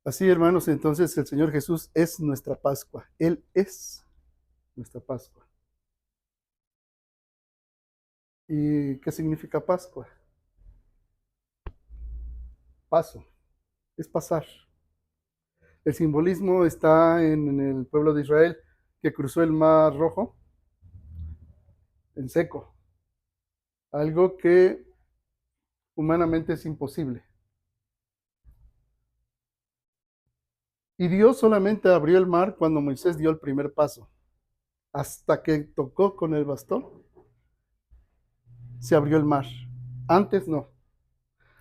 Así, hermanos, entonces el Señor Jesús es nuestra Pascua. Él es nuestra Pascua. ¿Y qué significa Pascua? Paso, es pasar. El simbolismo está en el pueblo de Israel que cruzó el Mar Rojo en seco, algo que humanamente es imposible. Y Dios solamente abrió el mar cuando Moisés dio el primer paso. Hasta que tocó con el bastón, se abrió el mar. Antes no.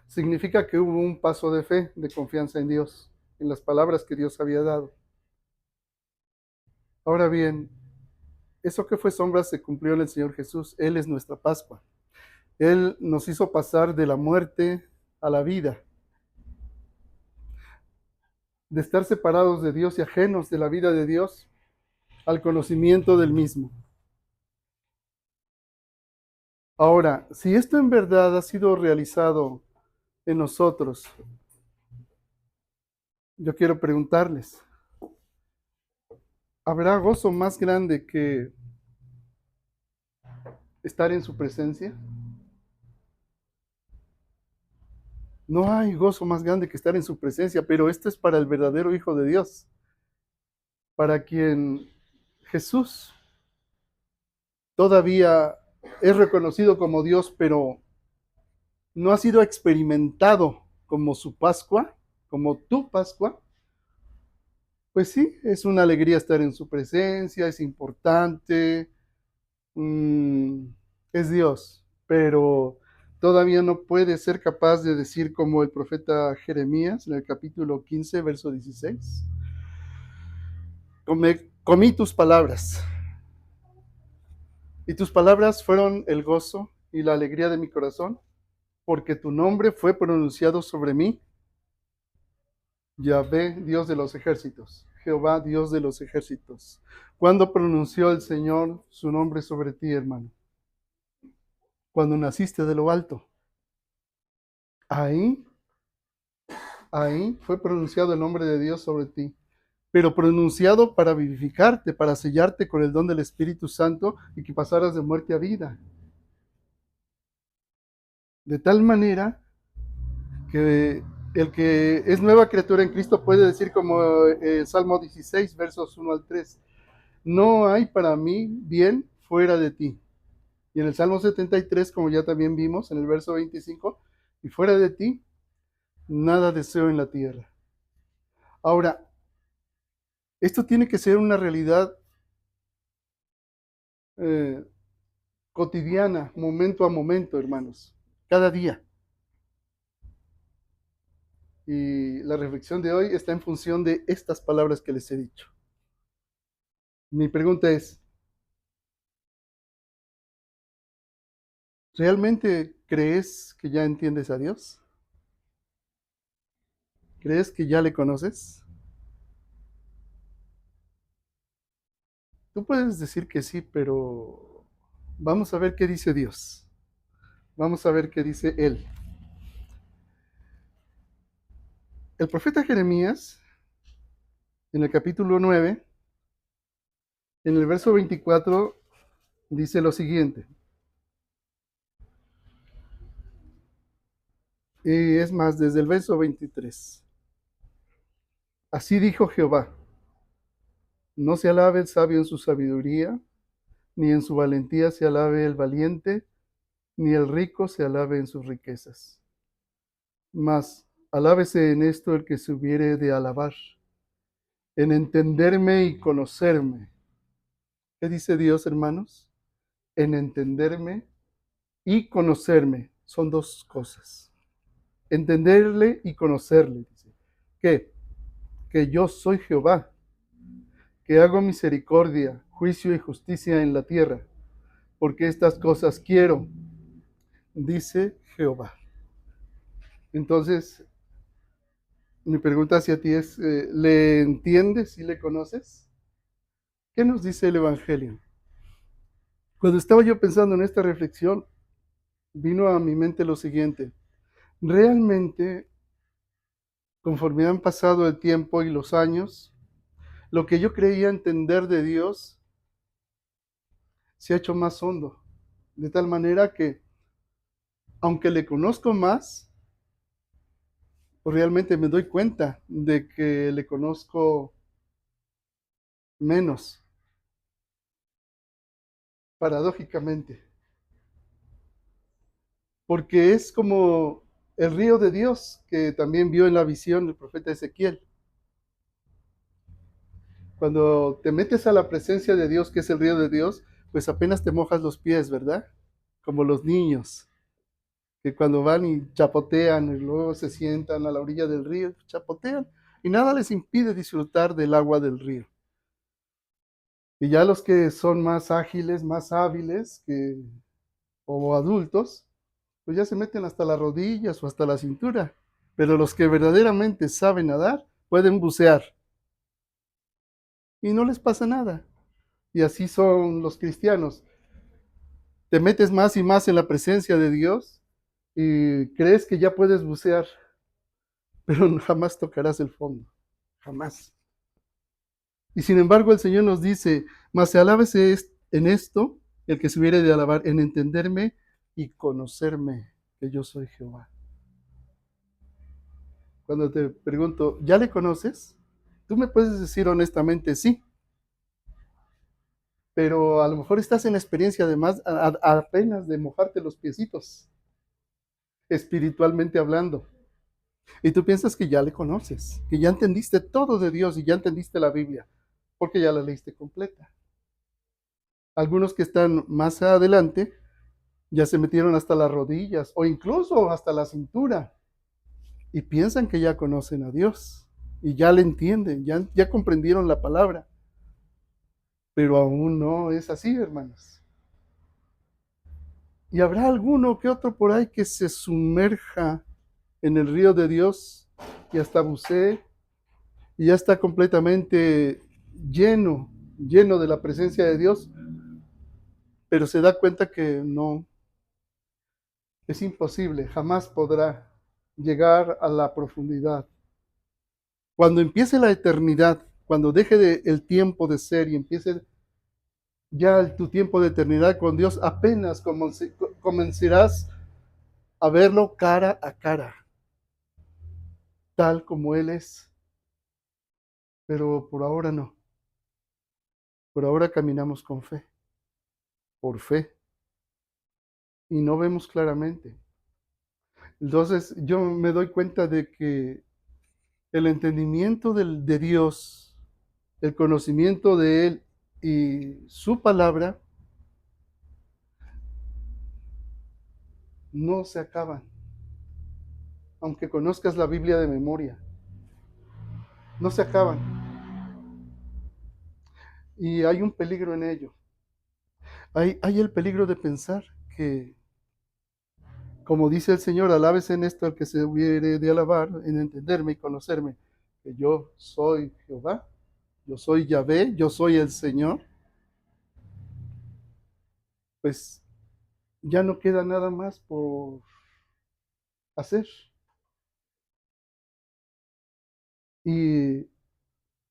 Significa que hubo un paso de fe, de confianza en Dios, en las palabras que Dios había dado. Ahora bien, eso que fue sombra se cumplió en el Señor Jesús. Él es nuestra Pascua. Él nos hizo pasar de la muerte a la vida, de estar separados de Dios y ajenos de la vida de Dios al conocimiento del mismo. Ahora, si esto en verdad ha sido realizado en nosotros, yo quiero preguntarles, ¿habrá gozo más grande que estar en su presencia? No hay gozo más grande que estar en su presencia, pero esto es para el verdadero Hijo de Dios, para quien Jesús todavía es reconocido como Dios, pero no ha sido experimentado como su Pascua, como tu Pascua. Pues sí, es una alegría estar en su presencia, es importante, mm, es Dios, pero todavía no puede ser capaz de decir como el profeta Jeremías en el capítulo 15, verso 16. Comí tus palabras, y tus palabras fueron el gozo y la alegría de mi corazón, porque tu nombre fue pronunciado sobre mí, Yahvé, Dios de los ejércitos, Jehová, Dios de los ejércitos. ¿Cuándo pronunció el Señor su nombre sobre ti, hermano? Cuando naciste de lo alto. Ahí, ahí fue pronunciado el nombre de Dios sobre ti, pero pronunciado para vivificarte, para sellarte con el don del Espíritu Santo y que pasaras de muerte a vida. De tal manera que el que es nueva criatura en Cristo puede decir como Salmo 16, versos 1 al 3, no hay para mí bien fuera de ti. Y en el Salmo 73, como ya también vimos, en el verso 25, y fuera de ti, nada deseo en la tierra. Ahora, esto tiene que ser una realidad eh, cotidiana, momento a momento, hermanos, cada día. Y la reflexión de hoy está en función de estas palabras que les he dicho. Mi pregunta es, ¿realmente crees que ya entiendes a Dios? ¿Crees que ya le conoces? Tú puedes decir que sí, pero vamos a ver qué dice Dios. Vamos a ver qué dice Él. El profeta Jeremías, en el capítulo 9, en el verso 24, dice lo siguiente. Y es más, desde el verso 23. Así dijo Jehová, no se alabe el sabio en su sabiduría, ni en su valentía se alabe el valiente, ni el rico se alabe en sus riquezas. Mas alábese en esto el que se hubiere de alabar, en entenderme y conocerme. ¿Qué dice Dios, hermanos? En entenderme y conocerme. Son dos cosas. Entenderle y conocerle. Dice. ¿Qué? Que yo soy Jehová, que hago misericordia, juicio y justicia en la tierra, porque estas cosas quiero, dice Jehová. Entonces, mi pregunta hacia ti es, ¿le entiendes y le conoces? ¿Qué nos dice el Evangelio? Cuando estaba yo pensando en esta reflexión, vino a mi mente lo siguiente. Realmente conforme han pasado el tiempo y los años, lo que yo creía entender de Dios se ha hecho más hondo, de tal manera que, aunque le conozco más, pues realmente me doy cuenta de que le conozco menos, paradójicamente, porque es como el río de Dios que también vio en la visión el profeta Ezequiel. Cuando te metes a la presencia de Dios, que es el río de Dios, pues apenas te mojas los pies, ¿verdad? Como los niños, que cuando van y chapotean y luego se sientan a la orilla del río, chapotean y nada les impide disfrutar del agua del río. Y ya los que son más ágiles, más hábiles, o adultos, pues ya se meten hasta las rodillas o hasta la cintura. Pero los que verdaderamente saben nadar pueden bucear y no les pasa nada. Y así son los cristianos. Te metes más y más en la presencia de Dios y crees que ya puedes bucear, pero jamás tocarás el fondo. Jamás. Y sin embargo el Señor nos dice, mas se alábese en esto el que se hubiere de alabar, en entenderme y conocerme, que yo soy Jehová. Cuando te pregunto, ¿ya le conoces? Tú me puedes decir honestamente sí, pero a lo mejor estás en la experiencia además apenas de mojarte los piecitos, espiritualmente hablando. Y tú piensas que ya le conoces, que ya entendiste todo de Dios y ya entendiste la Biblia, porque ya la leíste completa. Algunos que están más adelante ya se metieron hasta las rodillas o incluso hasta la cintura y piensan que ya conocen a Dios y ya le entienden, ya comprendieron la palabra, pero aún no es así, hermanos. Y habrá alguno que otro por ahí que se sumerja en el río de Dios y hasta bucee y ya está completamente lleno de la presencia de Dios, pero se da cuenta que no, es imposible, jamás podrá llegar a la profundidad. Cuando empiece la eternidad, cuando deje el tiempo de ser y empiece ya tu tiempo de eternidad con Dios, apenas comenzarás a verlo cara a cara, tal como Él es. Pero por ahora no. Por ahora caminamos con fe, por fe, y no vemos claramente. Entonces yo me doy cuenta de que el entendimiento de Dios, el conocimiento de Él y su palabra no se acaban, aunque conozcas la Biblia de memoria, no se acaban. Y hay un peligro en ello. Hay el peligro de pensar que, como dice el Señor, alábese en esto el que se hubiere de alabar, en entenderme y conocerme, que yo soy Jehová, yo soy Yahvé, yo soy el Señor, pues ya no queda nada más por hacer. Y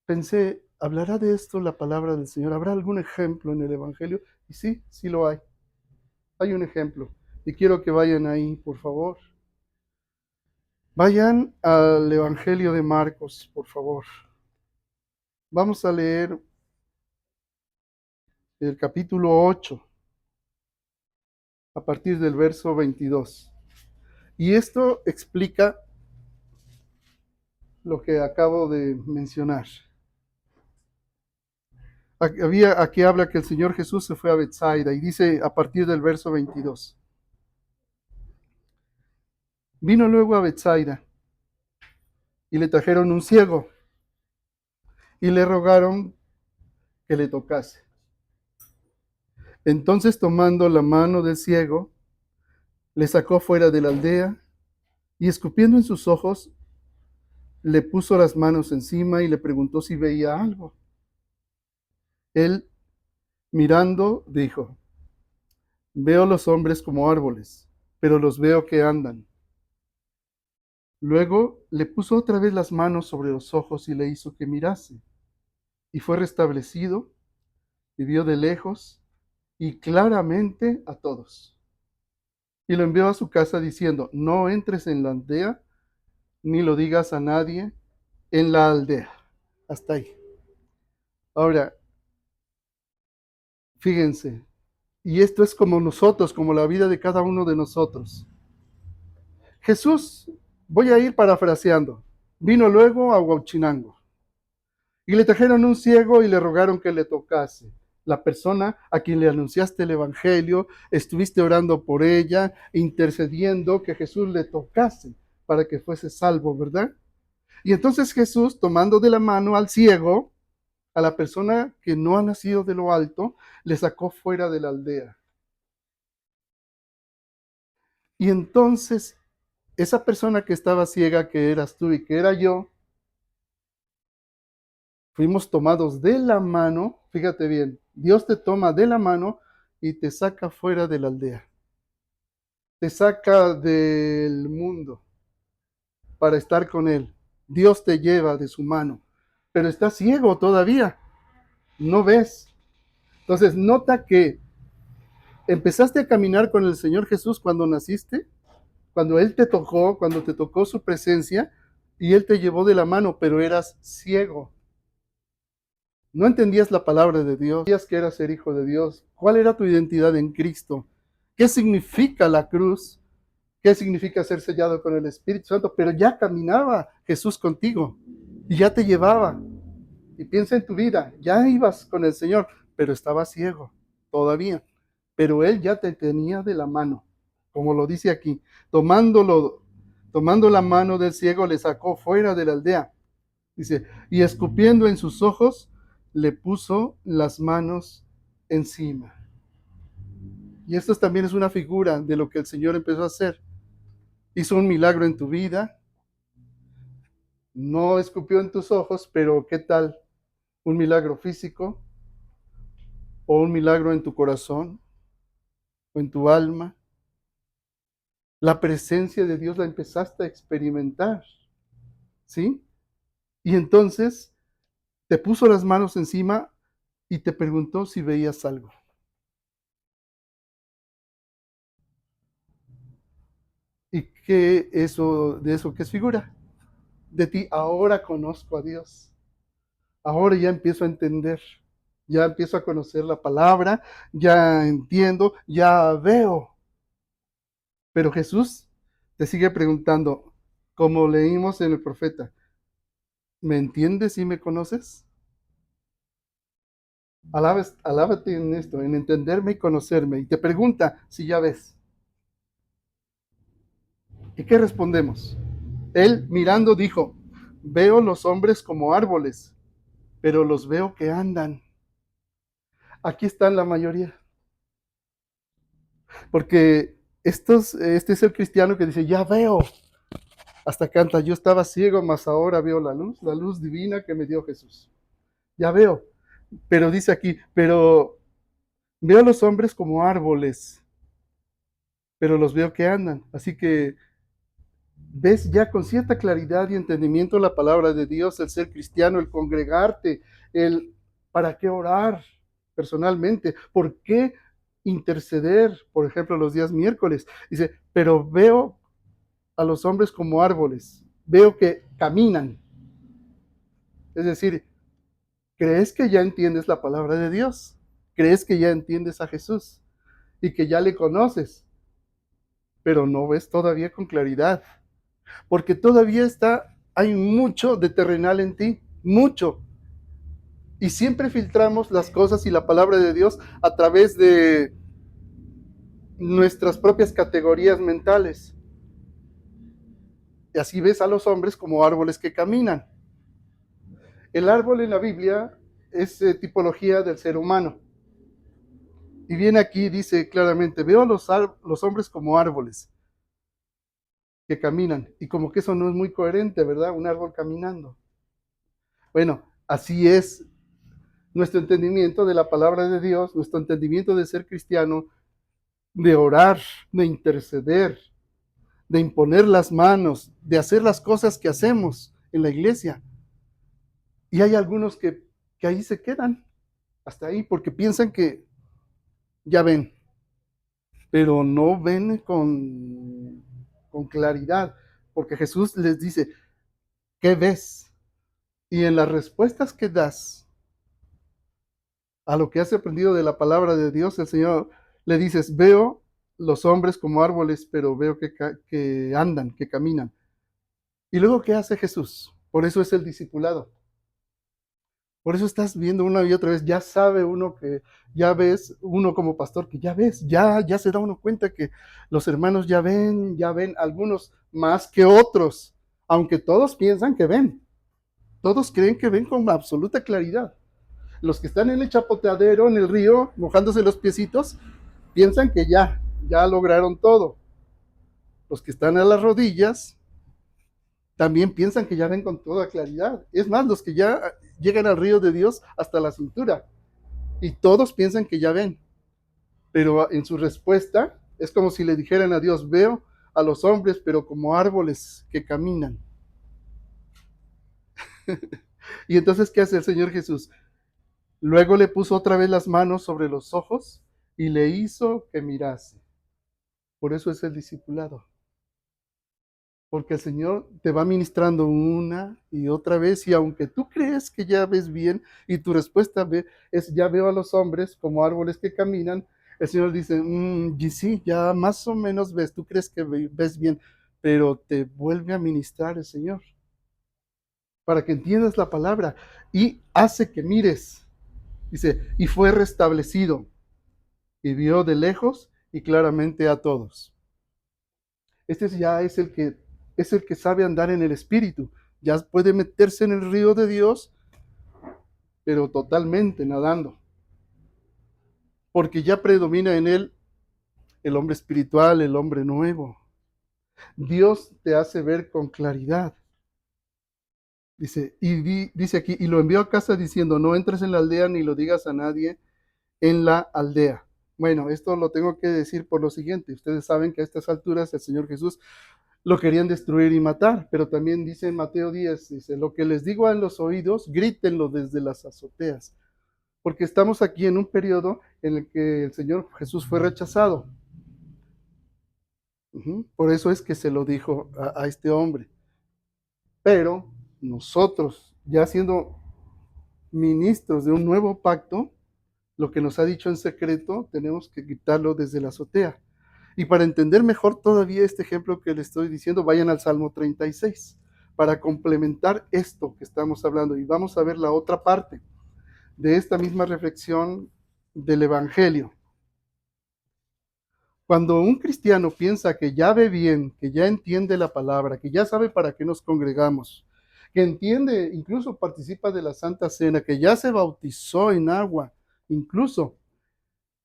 pensé, ¿hablará de esto la palabra del Señor? ¿Habrá algún ejemplo en el Evangelio? Y sí, sí lo hay. Hay un ejemplo. Y quiero que vayan ahí, por favor. Vayan al Evangelio de Marcos, por favor. Vamos a leer el capítulo 8, a partir del verso 22. Y esto explica lo que acabo de mencionar. Aquí habla que el Señor Jesús se fue a Bethsaida y dice a partir del verso 22. Vino luego a Bethsaida y le trajeron un ciego y le rogaron que le tocase. Entonces tomando la mano del ciego, le sacó fuera de la aldea y escupiendo en sus ojos, le puso las manos encima y le preguntó si veía algo. Él, mirando, dijo, veo los hombres como árboles, pero los veo que andan. Luego le puso otra vez las manos sobre los ojos y le hizo que mirase. Y fue restablecido y vio de lejos y claramente a todos. Y lo envió a su casa diciendo, no entres en la aldea, ni lo digas a nadie en la aldea. Hasta ahí. Ahora, fíjense, y esto es como nosotros, como la vida de cada uno de nosotros. Jesús, voy a ir parafraseando, vino luego a Huachinango y le trajeron un ciego y le rogaron que le tocase. La persona a quien le anunciaste el Evangelio, estuviste orando por ella, intercediendo que Jesús le tocase para que fuese salvo, ¿verdad? Y entonces Jesús, tomando de la mano al ciego, a la persona que no ha nacido de lo alto, le sacó fuera de la aldea. Y entonces esa persona que estaba ciega, que eras tú y que era yo, fuimos tomados de la mano, fíjate bien, Dios te toma de la mano y te saca fuera de la aldea, te saca del mundo para estar con Él. Dios te lleva de su mano, pero estás ciego todavía, no ves. Entonces, nota que empezaste a caminar con el Señor Jesús cuando naciste, cuando Él te tocó, cuando te tocó su presencia, y Él te llevó de la mano, pero eras ciego. No entendías la palabra de Dios, no sabías que eras ser hijo de Dios. ¿Cuál era tu identidad en Cristo? ¿Qué significa la cruz? ¿Qué significa ser sellado con el Espíritu Santo? Pero ya caminaba Jesús contigo y ya te llevaba. Y piensa en tu vida, ya ibas con el Señor, pero estabas ciego todavía. Pero Él ya te tenía de la mano, como lo dice aquí. Tomando la mano del ciego, le sacó fuera de la aldea. Dice, y escupiendo en sus ojos, le puso las manos encima. Y esto también es una figura de lo que el Señor empezó a hacer. Hizo un milagro en tu vida, no escupió en tus ojos, pero ¿qué tal? Un milagro físico o un milagro en tu corazón o en tu alma. La presencia de Dios la empezaste a experimentar, ¿sí? Y entonces te puso las manos encima y te preguntó si veías algo. ¿Y qué eso de eso qué es figura? De ti ahora conozco a Dios. Ahora ya empiezo a entender. Ya empiezo a conocer la palabra, ya entiendo, ya veo. Pero Jesús te sigue preguntando, como leímos en el profeta, ¿me entiendes y me conoces? Alábate en esto, en entenderme y conocerme. Y te pregunta si ya ves. ¿Y qué respondemos? Él mirando dijo, veo los hombres como árboles, pero los veo que andan. Aquí están la mayoría. Porque este es el cristiano que dice, ya veo. Hasta canta, yo estaba ciego, mas ahora veo la luz divina que me dio Jesús. Ya veo. Pero dice aquí, pero veo a los hombres como árboles, pero los veo que andan. Así que ves ya con cierta claridad y entendimiento la palabra de Dios, el ser cristiano, el congregarte, el para qué orar personalmente, por qué interceder, por ejemplo, los días miércoles. Dice, pero veo a los hombres como árboles, veo que caminan. Es decir, ¿crees que ya entiendes la palabra de Dios? ¿Crees que ya entiendes a Jesús y que ya le conoces? Pero no ves todavía con claridad, porque todavía hay mucho de terrenal en ti, mucho. Y siempre filtramos las cosas y la palabra de Dios a través de nuestras propias categorías mentales. Y así ves a los hombres como árboles que caminan. El árbol en la Biblia es tipología del ser humano. Y viene aquí, dice claramente, veo a los hombres como árboles que caminan. Y como que eso no es muy coherente, ¿verdad? Un árbol caminando. Bueno, así es nuestro entendimiento de la palabra de Dios, nuestro entendimiento de ser cristiano, de orar, de interceder, de imponer las manos, de hacer las cosas que hacemos en la iglesia. Y hay algunos que ahí se quedan, hasta ahí, porque piensan que ya ven, pero no ven con claridad, porque Jesús les dice, ¿qué ves? Y en las respuestas que das a lo que has aprendido de la palabra de Dios, el Señor le dices, veo los hombres como árboles, pero veo que andan, que caminan. ¿Y luego qué hace Jesús? Por eso es el discipulado. Por eso estás viendo una y otra vez, ya sabe uno que, ya ves, uno como pastor que ya ves, ya se da uno cuenta que los hermanos ya ven, algunos más que otros, aunque todos piensan que ven, todos creen que ven con absoluta claridad. Los que están en el chapoteadero, en el río, mojándose los piecitos, piensan que ya lograron todo. Los que están a las rodillas también piensan que ya ven con toda claridad. Es más, los que ya llegan al río de Dios hasta la cintura. Y todos piensan que ya ven. Pero en su respuesta es como si le dijeran a Dios, veo a los hombres, pero como árboles que caminan. Y entonces, ¿qué hace el Señor Jesús? Luego le puso otra vez las manos sobre los ojos y le hizo que mirase. Por eso es el discipulado. Porque el Señor te va ministrando una y otra vez, y aunque tú crees que ya ves bien, y tu respuesta es, ya veo a los hombres como árboles que caminan, el Señor dice, y sí, ya más o menos ves, tú crees que ves bien, pero te vuelve a ministrar el Señor, para que entiendas la palabra, y hace que mires, dice, y fue restablecido, y vio de lejos y claramente a todos. Este ya es el que sabe andar en el Espíritu. Ya puede meterse en el río de Dios, pero totalmente nadando. Porque ya predomina en él el hombre espiritual, el hombre nuevo. Dios te hace ver con claridad. Dice, dice aquí, y lo envió a casa diciendo, no entres en la aldea ni lo digas a nadie en la aldea. Bueno, esto lo tengo que decir por lo siguiente. Ustedes saben que a estas alturas el Señor Jesús lo querían destruir y matar, pero también dice en Mateo 10, dice, lo que les digo en los oídos, grítenlo desde las azoteas, porque estamos aquí en un periodo en el que el Señor Jesús fue rechazado. Por eso es que se lo dijo a este hombre. Pero nosotros, ya siendo ministros de un nuevo pacto, lo que nos ha dicho en secreto, tenemos que gritarlo desde la azotea. Y para entender mejor todavía este ejemplo que le estoy diciendo, vayan al Salmo 36 para complementar esto que estamos hablando. Y vamos a ver la otra parte de esta misma reflexión del Evangelio. Cuando un cristiano piensa que ya ve bien, que ya entiende la palabra, que ya sabe para qué nos congregamos, que entiende, incluso participa de la Santa Cena, que ya se bautizó en agua, incluso,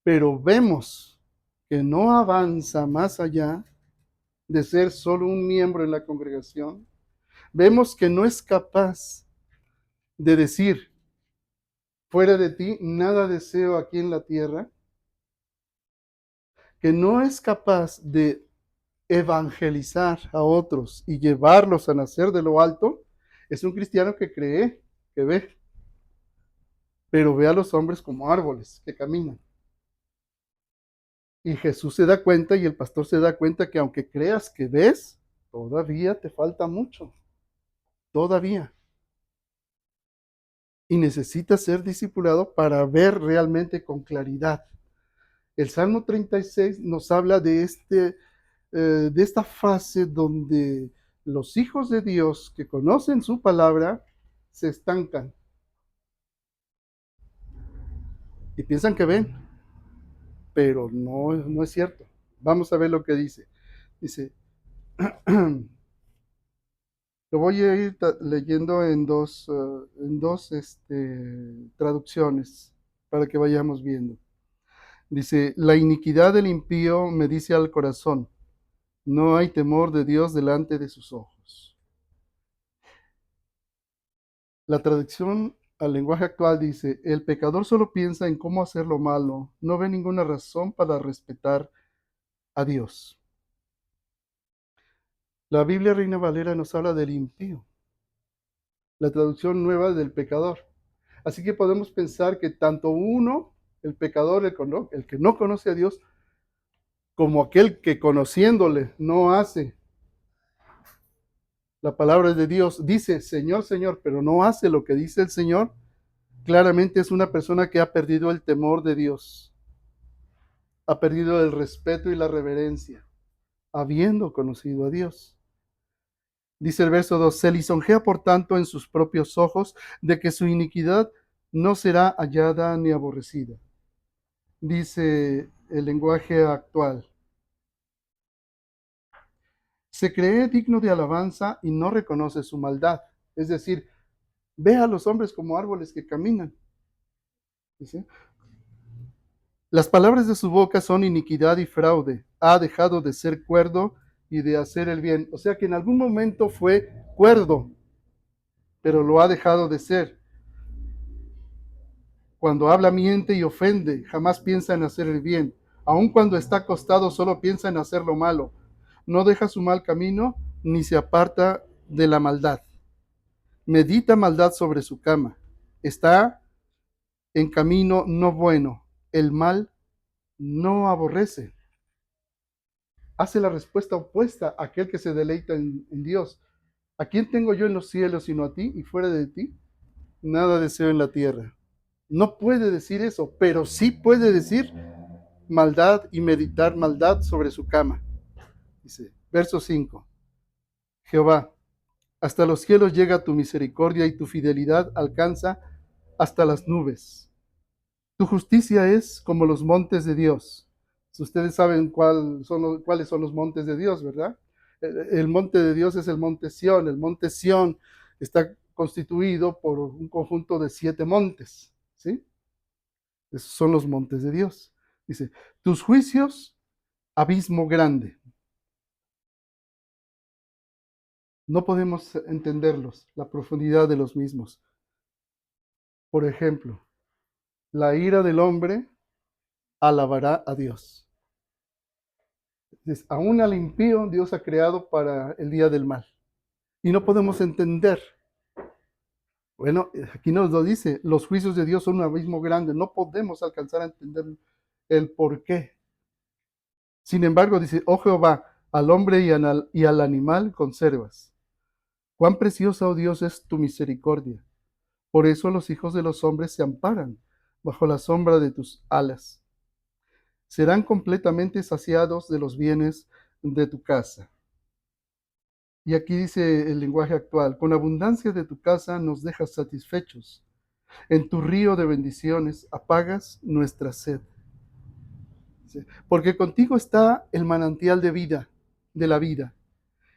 pero vemos que no avanza más allá de ser solo un miembro en la congregación, vemos que no es capaz de decir, fuera de ti, nada deseo aquí en la tierra, que no es capaz de evangelizar a otros y llevarlos a nacer de lo alto, es un cristiano que cree, que ve, pero ve a los hombres como árboles que caminan. Y Jesús se da cuenta y el pastor se da cuenta que aunque creas que ves, todavía te falta mucho, todavía. Y necesitas ser discipulado para ver realmente con claridad. El Salmo 36 nos habla de esta fase donde los hijos de Dios que conocen su palabra se estancan y piensan que ven, pero no es cierto. Vamos a ver lo que dice. Dice, lo voy a ir leyendo en dos traducciones para que vayamos viendo. Dice, la iniquidad del impío me dice al corazón, no hay temor de Dios delante de sus ojos. La traducción al lenguaje actual dice, el pecador solo piensa en cómo hacer lo malo, no ve ninguna razón para respetar a Dios. La Biblia Reina Valera nos habla del impío, la traducción nueva del pecador. Así que podemos pensar que tanto uno, el pecador, el que no conoce a Dios, como aquel que conociéndole no hace la palabra de Dios, dice Señor, Señor, pero no hace lo que dice el Señor, claramente es una persona que ha perdido el temor de Dios, ha perdido el respeto y la reverencia, habiendo conocido a Dios. Dice el verso 2, se lisonjea por tanto en sus propios ojos de que su iniquidad no será hallada ni aborrecida. Dice el lenguaje actual. Se cree digno de alabanza y no reconoce su maldad. Es decir, ve a los hombres como árboles que caminan. ¿Sí? Las palabras de su boca son iniquidad y fraude. Ha dejado de ser cuerdo y de hacer el bien. O sea que en algún momento fue cuerdo, pero lo ha dejado de ser. Cuando habla miente y ofende, jamás piensa en hacer el bien. Aun cuando está acostado, solo piensa en hacer lo malo. No deja su mal camino, ni se aparta de la maldad. Medita maldad sobre su cama. Está en camino no bueno. El mal no aborrece. Hace la respuesta opuesta a aquel que se deleita en Dios. ¿A quién tengo yo en los cielos sino a ti? Y fuera de ti, nada deseo en la tierra. No puede decir eso, pero sí puede decir maldad y meditar maldad sobre su cama. Dice, verso 5. Jehová, hasta los cielos llega tu misericordia y tu fidelidad alcanza hasta las nubes. Tu justicia es como los montes de Dios. Si ustedes saben cuáles son los montes de Dios, ¿verdad? El monte de Dios es el monte Sión. El monte Sión está constituido por un conjunto de 7 montes, ¿sí? Esos son los montes de Dios. Dice, tus juicios, abismo grande. No podemos entenderlos, la profundidad de los mismos. Por ejemplo, la ira del hombre alabará a Dios. Entonces, aún al impío Dios ha creado para el día del mal. Y no podemos entender. Bueno, aquí nos lo dice, los juicios de Dios son un abismo grande. No podemos alcanzar a entender el por qué. Sin embargo, dice, oh Jehová, al hombre y al animal conservas. Cuán preciosa, oh Dios, es tu misericordia. Por eso los hijos de los hombres se amparan bajo la sombra de tus alas. Serán completamente saciados de los bienes de tu casa. Y aquí dice el lenguaje actual, con abundancia de tu casa nos dejas satisfechos. En tu río de bendiciones apagas nuestra sed. Porque contigo está el manantial de vida, de la vida.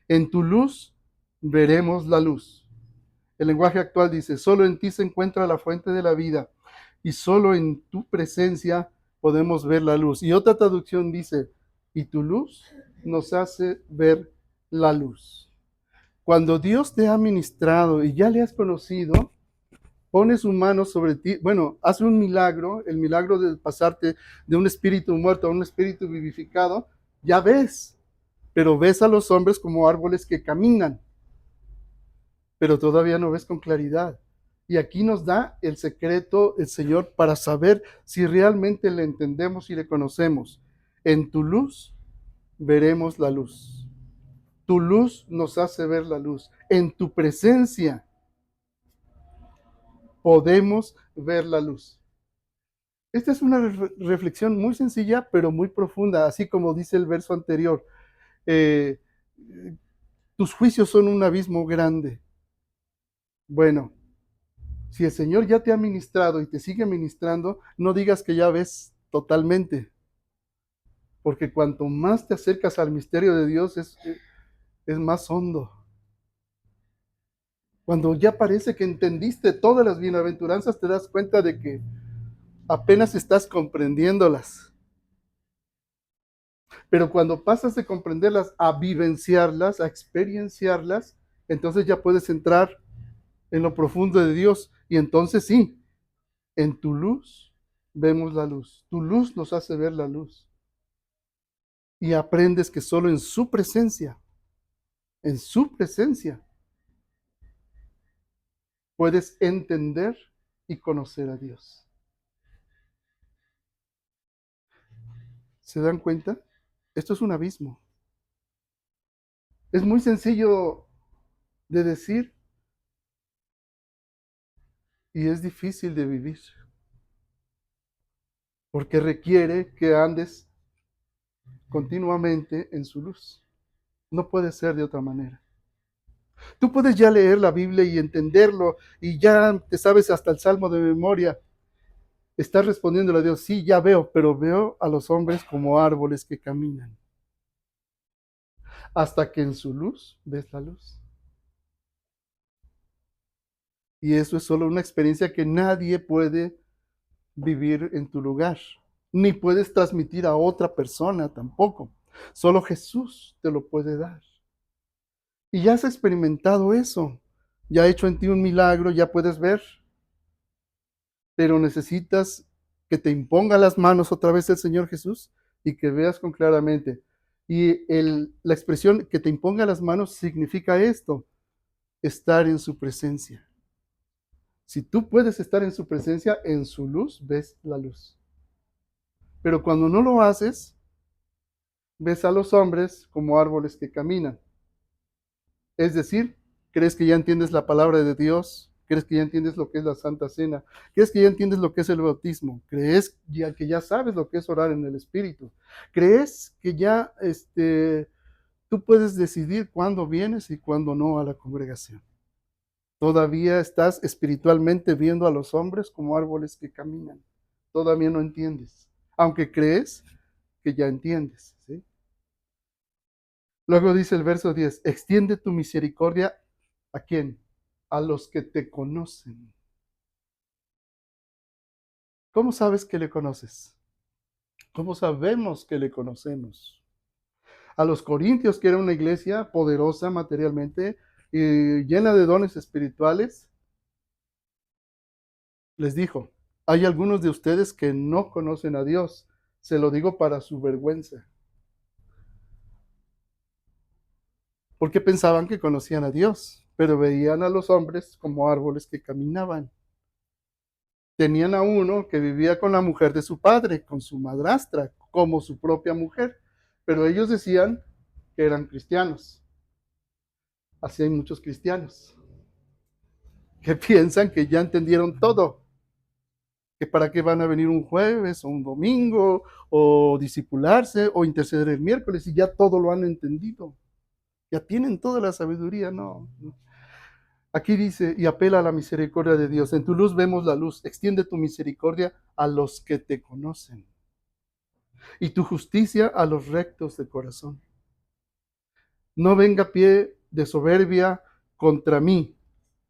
En tu luz veremos la luz. El lenguaje actual dice, solo en ti se encuentra la fuente de la vida y solo en tu presencia podemos ver la luz. Y otra traducción dice, y tu luz nos hace ver la luz. Cuando Dios te ha ministrado y ya le has conocido, pone su mano sobre ti, bueno, hace un milagro, el milagro de pasarte de un espíritu muerto a un espíritu vivificado, ya ves, pero ves a los hombres como árboles que caminan, pero todavía no ves con claridad. Y aquí nos da el secreto el Señor para saber si realmente le entendemos y le conocemos. En tu luz veremos la luz. Tu luz nos hace ver la luz. En tu presencia podemos ver la luz. Esta es una reflexión muy sencilla, pero muy profunda, así como dice el verso anterior. Eh, tus juicios son un abismo grande. Bueno, si el Señor ya te ha ministrado y te sigue ministrando, no digas que ya ves totalmente, porque cuanto más te acercas al misterio de Dios es más hondo. Cuando ya parece que entendiste todas las bienaventuranzas, te das cuenta de que apenas estás comprendiéndolas. Pero cuando pasas de comprenderlas a vivenciarlas, a experienciarlas, entonces ya puedes entrar en lo profundo de Dios. Y entonces sí, en tu luz vemos la luz. Tu luz nos hace ver la luz. Y aprendes que solo en su presencia en su presencia, puedes entender y conocer a Dios. ¿Se dan cuenta? Esto es un abismo. Es muy sencillo de decir y es difícil de vivir, porque requiere que andes continuamente en su luz. No puede ser de otra manera. Tú puedes ya leer la Biblia y entenderlo y ya te sabes hasta el Salmo de memoria. Estás respondiéndole a Dios, sí, ya veo, pero veo a los hombres como árboles que caminan. Hasta que en su luz ves la luz. Y eso es solo una experiencia que nadie puede vivir en tu lugar, ni puedes transmitir a otra persona tampoco. Solo Jesús te lo puede dar. Y ya has experimentado eso. Ya ha hecho en ti un milagro, ya puedes ver, pero necesitas que te imponga las manos otra vez el Señor Jesús y que veas con claramente. Y la expresión que te imponga las manos significa esto, estar en su presencia. Si tú puedes estar en su presencia, en su luz, ves la luz. Pero cuando no lo haces, ves a los hombres como árboles que caminan. Es decir, crees que ya entiendes la palabra de Dios, crees que ya entiendes lo que es la Santa Cena, crees que ya entiendes lo que es el bautismo, crees que ya sabes lo que es orar en el Espíritu, crees que ya tú puedes decidir cuándo vienes y cuándo no a la congregación. Todavía estás espiritualmente viendo a los hombres como árboles que caminan. Todavía no entiendes, aunque crees que ya entiendes, ¿sí? Luego dice el verso 10, extiende tu misericordia ¿a quién? A los que te conocen. ¿Cómo sabes que le conoces? ¿Cómo sabemos que le conocemos? A los corintios, que era una iglesia poderosa materialmente y llena de dones espirituales, les dijo, hay algunos de ustedes que no conocen a Dios. Se lo digo para su vergüenza. Porque pensaban que conocían a Dios, pero veían a los hombres como árboles que caminaban. Tenían a uno que vivía con la mujer de su padre, con su madrastra, como su propia mujer, pero ellos decían que eran cristianos. Así hay muchos cristianos que piensan que ya entendieron todo, que para qué van a venir un jueves o un domingo, o discipularse, o interceder el miércoles, y ya todo lo han entendido. Ya tienen toda la sabiduría, no. Aquí dice, y apela a la misericordia de Dios. En tu luz vemos la luz. Extiende tu misericordia a los que te conocen y tu justicia a los rectos de corazón. No venga pie de soberbia contra mí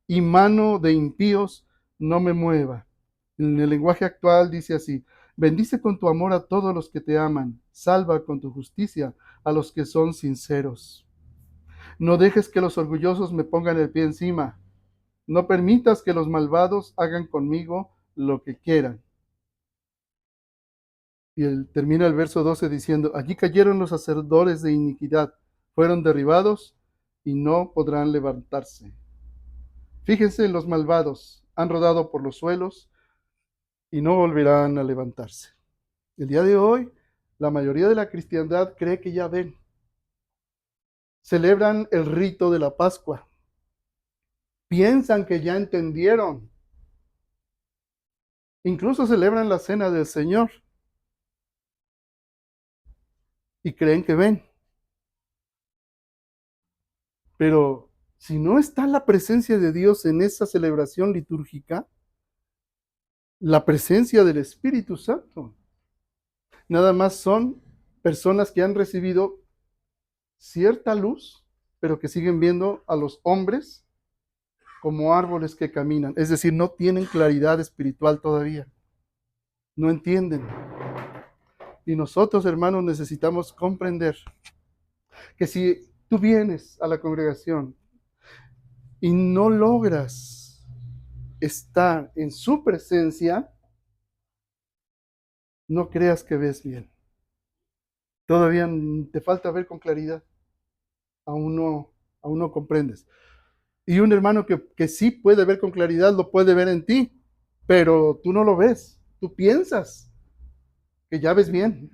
y mano de impíos no me mueva. En el lenguaje actual dice así, bendice con tu amor a todos los que te aman, salva con tu justicia a los que son sinceros. No dejes que los orgullosos me pongan el pie encima, no permitas que los malvados hagan conmigo lo que quieran. Y termina el verso 12 diciendo, allí cayeron los hacedores de iniquidad, fueron derribados y no podrán levantarse. Fíjense en los malvados, han rodado por los suelos y no volverán a levantarse. El día de hoy, la mayoría de la cristiandad cree que ya ven. Celebran el rito de la Pascua. Piensan que ya entendieron. Incluso celebran la cena del Señor y creen que ven. Pero si no está la presencia de Dios en esa celebración litúrgica, la presencia del Espíritu Santo, nada más son personas que han recibido cierta luz, pero que siguen viendo a los hombres como árboles que caminan. Es decir, no tienen claridad espiritual todavía. No entienden. Y nosotros, hermanos, necesitamos comprender que si tú vienes a la congregación y no logras estar en su presencia, no creas que ves bien. Todavía te falta ver con claridad. Aún no aún no comprendes. Y un hermano que sí puede ver con claridad, lo puede ver en ti, pero tú no lo ves, tú piensas que ya ves bien,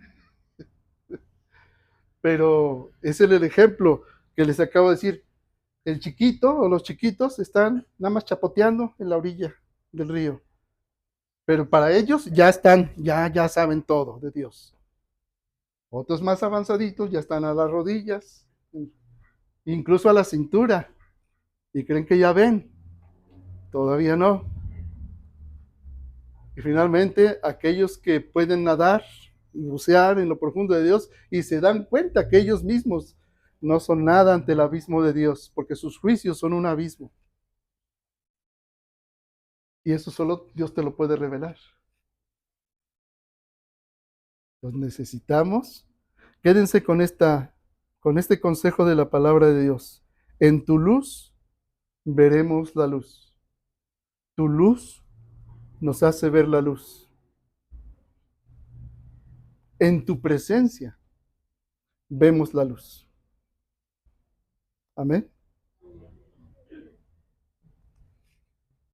pero ese es el ejemplo que les acabo de decir. El chiquito o los chiquitos están nada más chapoteando en la orilla del río, pero para ellos ya están, ya saben todo de Dios. Otros más avanzaditos ya están a las rodillas, incluso a la cintura, y creen que ya ven, todavía no. Y finalmente, aquellos que pueden nadar y bucear en lo profundo de Dios y se dan cuenta que ellos mismos no son nada ante el abismo de Dios, porque sus juicios son un abismo. Y eso solo Dios te lo puede revelar. Los necesitamos. Quédense con este consejo de la palabra de Dios. En tu luz veremos la luz. Tu luz nos hace ver la luz. En tu presencia vemos la luz. Amén.